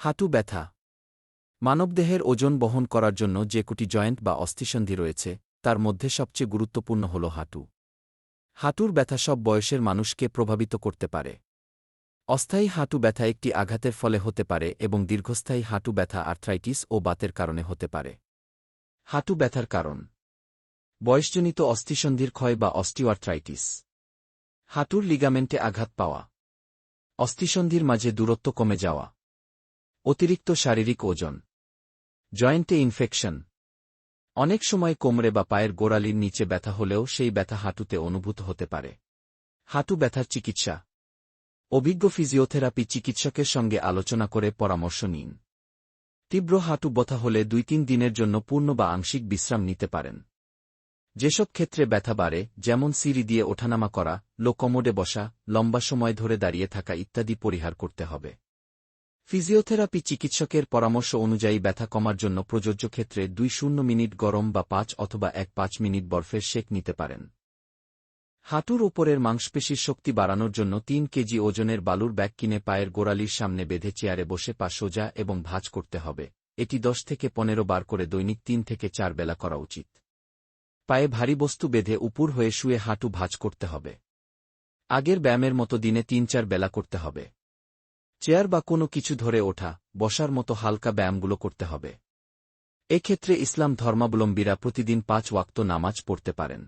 হাঁটু ব্যথা। মানবদেহের ওজন বহন করার জন্য যে কোটি জয়েন্ট বা অস্থিসন্ধি রয়েছে, তার মধ্যে সবচেয়ে গুরুত্বপূর্ণ হল হাঁটু। হাঁটুর ব্যথা সব বয়সের মানুষকে প্রভাবিত করতে পারে। অস্থায়ী হাঁটু ব্যথা একটি আঘাতের ফলে হতে পারে এবং দীর্ঘস্থায়ী হাঁটু ব্যথা আর্থ্রাইটিস ও বাতের কারণে হতে পারে। হাঁটু ব্যথার কারণ: বয়সজনিত অস্থিসন্ধির ক্ষয় বা অস্টিওআর্থ্রাইটিস, হাঁটুর লিগামেন্টে আঘাত পাওয়া, অস্থিসন্ধির মাঝে দূরত্ব কমে যাওয়া, অতিরিক্ত শারীরিক ওজন, জয়েন্টে ইনফেকশন। অনেক সময় কোমরে বা পায়ের গোড়ালির নিচে ব্যথা হলেও সেই ব্যথা হাঁটুতে অনুভূত হতে পারে। হাঁটু ব্যথার চিকিৎসা: অভিজ্ঞ ফিজিওথেরাপি চিকিৎসকের সঙ্গে আলোচনা করে পরামর্শ নিন। তীব্র হাঁটু ব্যথা হলে 2-3 দিনের জন্য পূর্ণ বা আংশিক বিশ্রাম নিতে পারেন। যেসব ক্ষেত্রে ব্যথা বাড়ে, যেমন সিঁড়ি দিয়ে ওঠানামা করা, লো কমোডে বসা, লম্বা সময় ধরে দাঁড়িয়ে থাকা ইত্যাদি পরিহার করতে হবে। ফিজিওথেরাপি চিকিৎসকের পরামর্শ অনুযায়ী ব্যথা কমার জন্য প্রযোজ্য ক্ষেত্রে 2-0 মিনিট গরম বা 5 অথবা 1-5 মিনিট বরফের সেক নিতে পারেন। হাঁটুর ওপরের মাংসপেশির শক্তি বাড়ানোর জন্য 3 কেজি ওজনের বালুর ব্যাগ কিনে পায়ের গোড়ালির সামনে বেঁধে চেয়ারে বসে পা সোজা এবং ভাঁজ করতে হবে। এটি 10 থেকে 15 বার করে দৈনিক 3 থেকে 4 বেলা করা উচিত। পায়ে ভারী বস্তু বেঁধে উপুর হয়ে শুয়ে হাঁটু ভাঁজ করতে হবে। আগের ব্যায়ামের মতো দিনে 3-4 বেলা করতে হবে। চেয়ার বা কোনো কিছু ধরে ওঠা, বসার মতো হালকা ব্যায়ামগুলো করতে হবে। এক্ষেত্রে ইসলাম ধর্মাবলম্বীরা প্রতিদিন 5 ওয়াক্ত নামাজ পড়তে পারেন।